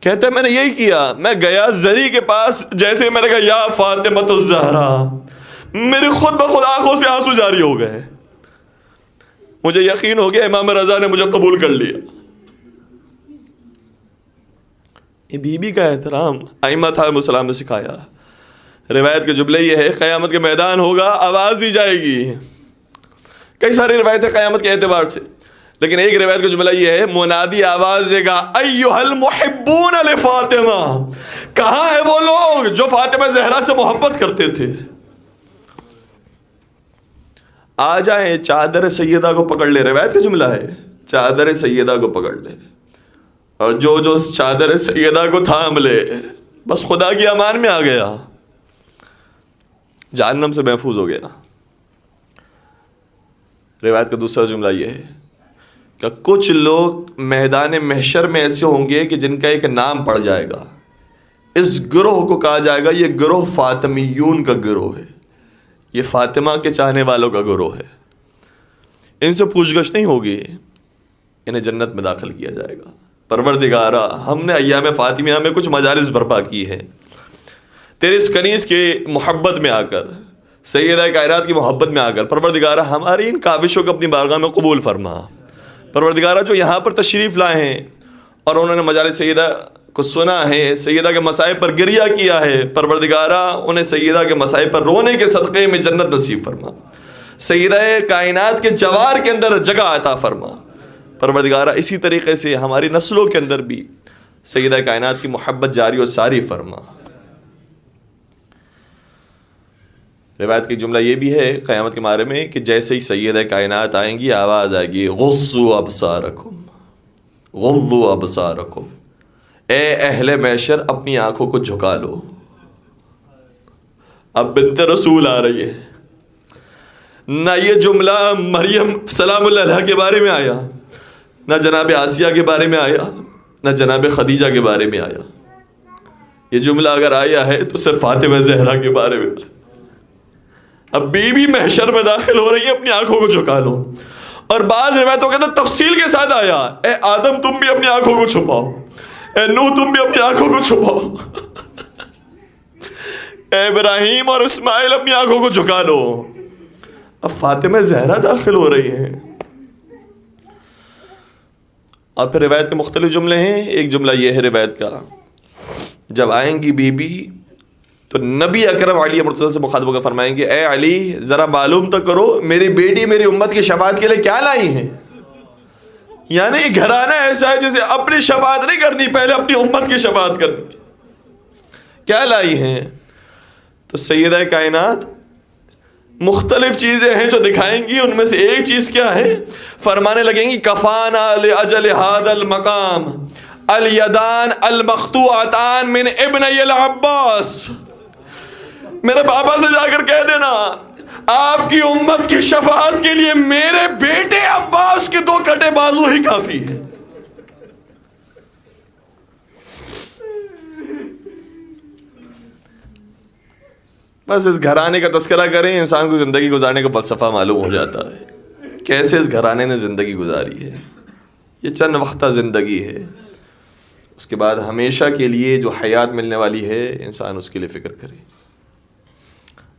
کہتے ہیں میں نے یہی کیا, میں گیا زری کے پاس, جیسے میں نے کہا یا فاطمہ الزہرا, میرے خود بخود آنکھوں سے آنسو جاری ہو گئے. مجھے یقین ہو گیا امام رضا نے مجھے قبول کر لیا. یہ بی بی کا احترام ائمہ علیہم السلام نے سکھایا. روایت کے جملے یہ ہے, قیامت کے میدان ہوگا, آواز دی جائے گی. کئی ساری روایتیں قیامت کے اعتبار سے, لیکن ایک روایت کا جملہ یہ ہے, منادی آواز دے گا ایھا المحبون لفاطمہ, کہاں ہے وہ لوگ جو فاطمہ زہرا سے محبت کرتے تھے, آ جائیں چادر سیدہ کو پکڑ لے. روایت کا جملہ ہے, چادر سیدہ کو پکڑ لے, اور جو چادر سیدہ کو تھام لے بس خدا کی امان میں آ گیا, جہنم سے محفوظ ہو گیا. روایت کا دوسرا جملہ یہ ہے کہ کچھ لوگ میدان محشر میں ایسے ہوں گے کہ جن کا ایک نام پڑ جائے گا, اس گروہ کو کہا جائے گا یہ گروہ فاطمیون کا گروہ ہے, یہ فاطمہ کے چاہنے والوں کا گروہ ہے. ان سے پوچھ گچھ نہیں ہوگی, انہیں جنت میں داخل کیا جائے گا. پروردگارا, ہم نے ایام فاطمیہ میں کچھ مجالس برپا کی ہیں, تیرے اس کنیز کے محبت میں آ کر, سیدہ کائنات کی محبت میں آ کر, پروردگارا ہماری ان کاوشوں کو اپنی بارگاہ میں قبول فرما. پروردگارا جو یہاں پر تشریف لائے ہیں اور انہوں نے مجالس سیدہ کو سنا ہے, سیدہ کے مصائب پر گریہ کیا ہے, پروردگارا انہیں سیدہ کے مصائب پر رونے کے صدقے میں جنت نصیب فرما. سیدہ کائنات کے جوار کے اندر جگہ عطا فرما. پروردگارا اسی طریقے سے ہماری نسلوں کے اندر بھی سیدہ کائنات کی محبت جاری و ساری فرما. روایت کی جملہ یہ بھی ہے قیامت کے بارے میں کہ جیسے ہی سیدہ کائنات آئیں گی آواز آئے گی غضوا ابصارکم, غضوا ابصارکم, اے اہل محشر اپنی آنکھوں کو جھکا لو. اب بنت رسول آ رہی ہے. نہ یہ جملہ مریم سلام اللہ علیہا کے بارے میں آیا, نہ جناب آسیہ کے بارے میں آیا, نہ جناب خدیجہ کے بارے میں آیا. یہ جملہ اگر آیا ہے تو صرف فاطمہ زہرا کے بارے میں. اب بی بی محشر میں داخل ہو رہی ہے, اپنی آنکھوں کو جھکا لو. اور بعض روایتوں کے اندر تفصیل کے ساتھ آیا, اے آدم تم بھی اپنی آنکھوں کو چھپاؤ, اے نوح تم بھی اپنی آنکھوں کو چھپاؤ, اے ابراہیم اور اسماعیل اپنی آنکھوں کو جھکا لو. اب فاطمہ زہرا داخل ہو رہی ہیں. اور پھر روایت کے مختلف جملے ہیں. ایک جملہ یہ ہے روایت کا, جب آئیں گی بی بی تو نبی اکرم علی مرتضیٰ سے مخاطب ہو کر فرمائیں گے, اے علی ذرا معلوم تو کرو میری بیٹی میری امت کی شفاعت کے لیے کیا لائی ہیں. یعنی یہ گھرانہ ایسا ہے جسے اپنی شفاعت نہیں کرنی, پہلے اپنی امت کی شفاعت کرنی. کیا لائی ہیں؟ تو سیدہ کائنات مختلف چیزیں ہیں جو دکھائیں گی. ان میں سے ایک چیز کیا ہے, فرمانے لگیں گی کفانا لاجل ھذا المقام الیدان المقطوعتان من ابنی العباس. میرے پاپا سے جا کر کہہ دینا آپ کی امت کی شفاعت کے لیے میرے بیٹے عباس کے 2 کٹے بازو ہی کافی ہے. بس اس گھرانے کا تذکرہ کریں, انسان کو زندگی گزارنے کا فلسفہ معلوم ہو جاتا ہے کیسے اس گھرانے نے زندگی گزاری ہے. یہ چند وقتہ زندگی ہے, اس کے بعد ہمیشہ کے لیے جو حیات ملنے والی ہے انسان اس کے لیے فکر کرے.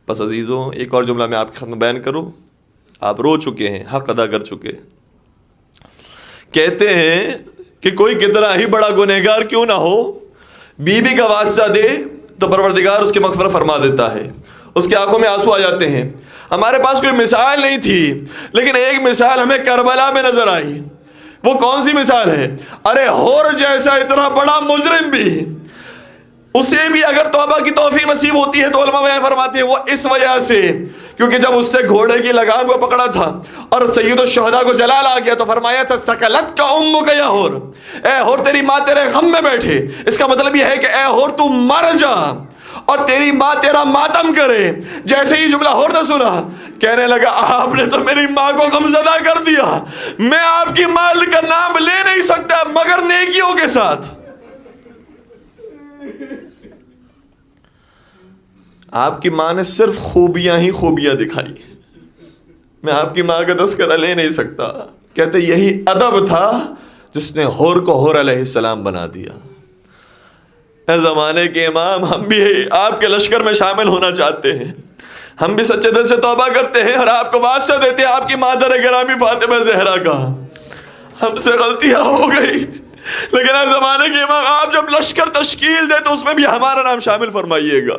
بس عزیزوں, ایک اور جملہ میں آپ کے خدمت بیان کروں. آپ رو چکے ہیں, حق ادا کر چکے. کہتے ہیں کہ کوئی کتنا ہی بڑا گنہگار کیوں نہ ہو, بی بی کا واسطہ دے تو پروردگار اس کی مغفرت فرما دیتا ہے, اس کی آنکھوں میں آنسو آ جاتے ہیں. ہمارے پاس کوئی مثال نہیں تھی, لیکن ایک مثال ہمیں کربلا میں نظر آئی. وہ کون سی مثال ہے؟ ارے ہور جیسا اتنا بڑا مجرم بھی, اسے بھی اگر توبہ کی توفیق نصیب ہوتی ہے تو علماء بیان فرماتے ہیں وہ اس وجہ سے کیونکہ جب اس سے گھوڑے کی لگام کو پکڑا تھا اور سید الشہداء کو جلال آ گیا تو فرمایا تھا سکلت کا امک یا ہور، اے ہور تیری ماں تیرے غم میں بیٹھے. اس کا مطلب یہ ہے کہ اے ہور تو مر جا اور تیری ماں تیرا ماتم کرے. جیسے ہی جملہ ہور نے سنا کہنے لگا آپ نے تو میری ماں کو غمزدہ کر دیا، میں آپ کی ماں کا نام لے نہیں سکتا مگر نیکیوں کے ساتھ. آپ کی ماں نے صرف خوبیاں ہی خوبیاں دکھائی، میں آپ کی ماں کا تذکرہ لے نہیں سکتا. کہتے یہی ادب تھا جس نے ہور کو ہور علیہ السلام بنا دیا. اے زمانے کے امام، ہم بھی آپ کے لشکر میں شامل ہونا چاہتے ہیں، ہم بھی سچے دل سے توبہ کرتے ہیں اور آپ کو واسطہ دیتے ہیں آپ کی مادر گرامی فاطمہ زہرا کا. ہم سے غلطیاں ہو گئی، لیکن اے زمانے کے امام آپ جب لشکر تشکیل دے تو اس میں بھی ہمارا نام شامل فرمائیے گا.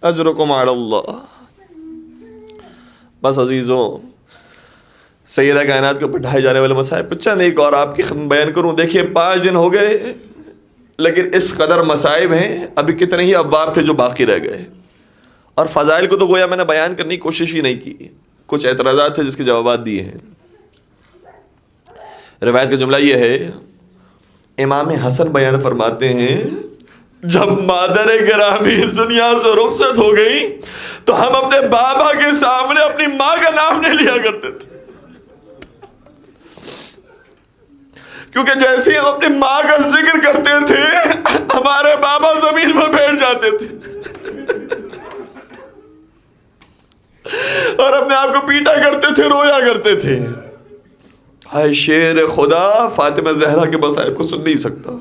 اجرکم علی اللہ. بس عزیزوں، سیدہ کائنات کے اوپر ڈھائے جانے والے مصائب کچھ چند ایک اور آپ کی بیان کروں. دیکھیے 5 دن ہو گئے لیکن اس قدر مصائب ہیں، ابھی کتنے ہی ابواب تھے جو باقی رہ گئے، اور فضائل کو تو گویا میں نے بیان کرنے کی کوشش ہی نہیں کی. کچھ اعتراضات تھے جس کے جوابات دیے ہیں. روایت کا جملہ یہ ہے، امام حسن بیان فرماتے ہیں جب مادر گرامی دنیا سے رخصت ہو گئی تو ہم اپنے بابا کے سامنے اپنی ماں کا نام نہیں لیا کرتے تھے، کیونکہ جیسے ہم اپنی ماں کا ذکر کرتے تھے ہمارے بابا زمین پر بیٹھ جاتے تھے اور اپنے آپ کو پیٹا کرتے تھے، رویا کرتے تھے. ہائے شیر خدا فاطمہ زہرا کے مصائب کو سن نہیں سکتا.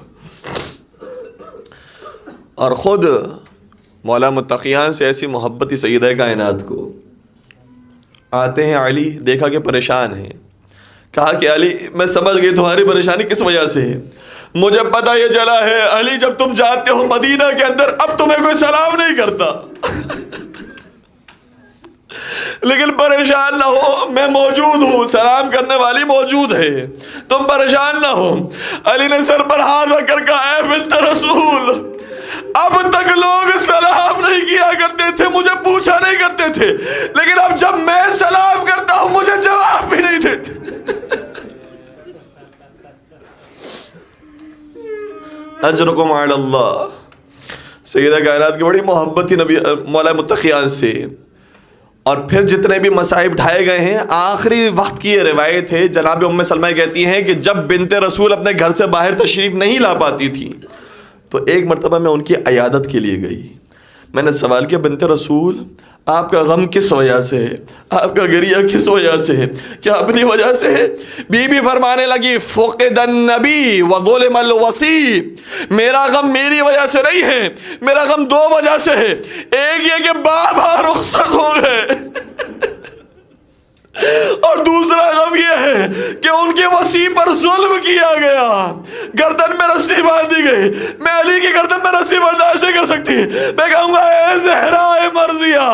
اور خود مولا متقیان سے ایسی محبت ہی سیدہ کائنات کو. آتے ہیں علی، دیکھا کہ پریشان ہیں، کہا کہ علی میں سمجھ گئی تمہاری پریشانی کس وجہ سے ہے، مجھے پتہ یہ چلا ہے علی جب تم جاتے ہو مدینہ کے اندر اب تمہیں کوئی سلام نہیں کرتا لیکن پریشان نہ ہو، میں موجود ہوں، سلام کرنے والی موجود ہے، تم پریشان نہ ہو. علی نے سر پر ہاتھ رکھ کر کہا اے بنت رسول، اب تک لوگ سلام نہیں کیا کرتے تھے، مجھے پوچھا نہیں کرتے تھے، لیکن اب جب میں سلام کرتا ہوں مجھے جواب بھی نہیں دیتے. اجرکم علی اللہ. سیدہ کائنات کی بڑی محبت تھی نبی مولا متقیان سے. اور پھر جتنے بھی مصائب ڈھائے گئے ہیں، آخری وقت کی یہ روایت ہے، جناب ام سلمہ کہتی ہیں کہ جب بنت رسول اپنے گھر سے باہر تشریف نہیں لا پاتی تھی تو ایک مرتبہ میں ان کی عیادت کے لیے گئی. میں نے سوال کیا بنت رسول آپ کا غم کس وجہ سے ہے، آپ کا گریہ کس وجہ سے ہے، کیا اپنی وجہ سے ہے؟ بی بی فرمانے لگی فقد النبی وظلم الوصی، میرا غم میری وجہ سے نہیں ہے، میرا غم 2 وجہ سے ہے. ایک یہ کہ بابا رخصت ہو گئے اور دوسرا غم یہ ہے کہ ان کے وصی پر ظلم کیا گیا، گردن میں رسی باندھی گئی. میں علی کی گردن میں رسی برداشت نہیں کر سکتی، میں کہوں گا اے زہرا مرضیہ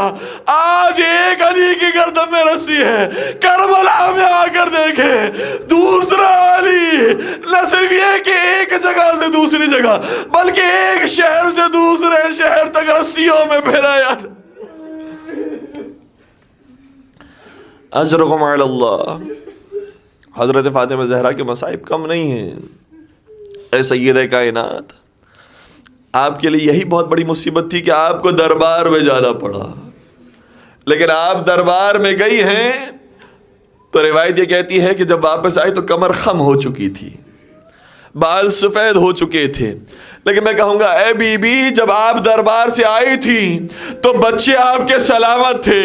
آج ایک علی کی گردن میں رسی ہے، کربلا میں آ کر دیکھے دوسرا علی نہ صرف یہ کہ ایک جگہ سے دوسری جگہ بلکہ ایک شہر سے دوسرے شہر تک رسیوں میں پھیلایا. اجرکم علی اللہ. حضرت فاطمہ زہرا کے مصائب کم نہیں ہیں. اے سیدہ کائنات، آپ کے لیے یہی بہت بڑی مصیبت تھی کہ آپ کو دربار میں جانا پڑا، لیکن آپ دربار میں گئی ہیں تو روایت یہ کہتی ہے کہ جب واپس آئی تو کمر خم ہو چکی تھی، بال سفید ہو چکے تھے. لیکن میں کہوں گا اے بی بی جب آپ دربار سے آئی تھی تو بچے آپ کے سلامت تھے،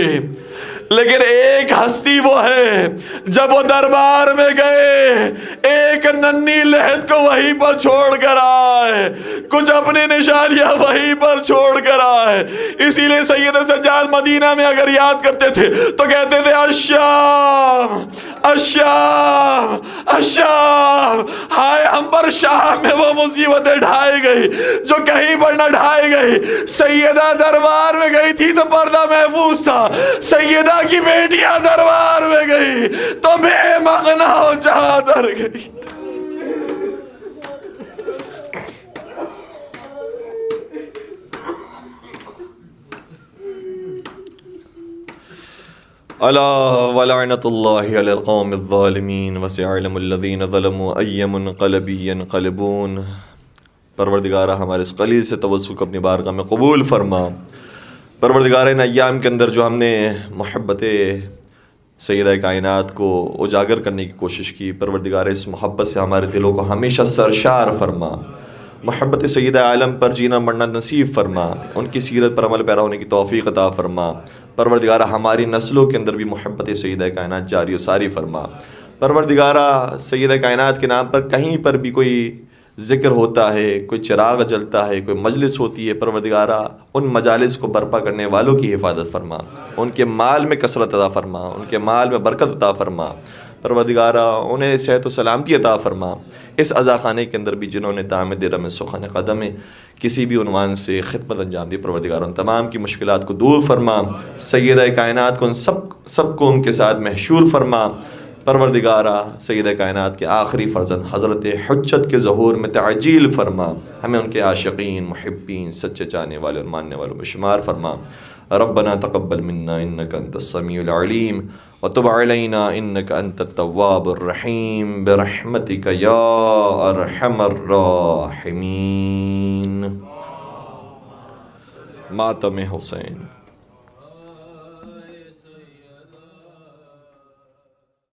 لیکن ایک ہستی وہ ہے جب وہ دربار میں گئے ایک ننھی لہد کو وہیں پر چھوڑ کر آئے، کچھ اپنی نشانیاں وہیں پر چھوڑ کر آئے. اسی لیے سید سجاد مدینہ میں اگر یاد کرتے تھے تو کہتے تھے الشام الشام الشام. ہائے ہم پر شام میں وہ مصیبتیں ڈھائی گئی جو کہیں پر نہ ڈھائی گئی. سیدہ دربار میں گئی تھی تو پردہ محفوظ تھا، سیدہ کی بیٹیاں دربار میں گئی تو بے مغنا ہو چادر گئی. الا ولعنۃ اللہ علی القوم الظالمین وسيعلم الذین ظلموا ای منقلب ینقلبون۔ پروردگارہ ہمارے اس قلیل سے توسل کو اپنی بارگاہ میں قبول فرما۔ پروردگار ان ایام کے اندر جو ہم نے محبت سیدہ کائنات کو اجاگر کرنے کی کوشش کی، پروردگار اس محبت سے ہمارے دلوں کو ہمیشہ سرشار فرما۔ محبت سیدہ عالم پر جینا مرنا نصیب فرما، ان کی سیرت پر عمل پیرا ہونے کی توفیق عطا فرما۔ پروردگارہ ہماری نسلوں کے اندر بھی محبت سیدہ کائنات جاری و ساری فرما۔ پروردگارہ سیدہ کائنات کے نام پر کہیں پر بھی کوئی ذکر ہوتا ہے، کوئی چراغ جلتا ہے، کوئی مجلس ہوتی ہے، پروردگارہ ان مجالس کو برپا کرنے والوں کی حفاظت فرما، ان کے مال میں کثرت عطا فرما، ان کے مال میں برکت عطا فرما۔ پروردگارہ انہیں صحت و سلامتی عطا فرما۔ اس عزا خانے کے اندر بھی جنہوں نے تعمیر رم سخن قدم کسی بھی عنوان سے خدمت انجام دی، پروردگار ان تمام کی مشکلات کو دور فرما۔ سیدہ کائنات کو ان سب کو ان کے ساتھ محشور فرما۔ پروردگارہ سیدہ کائنات کے آخری فرزند حضرت حجت کے ظہور میں تعجیل فرما، ہمیں ان کے عاشقین، محبین، سچے چاہنے والے اور ماننے والوں میں شمار فرما۔ ربنا تقبل منا انك انت السميع العليم وتب علينا انك انت التواب الرحيم برحمتك يا ارحم الراحمين۔ ماتم حسین۔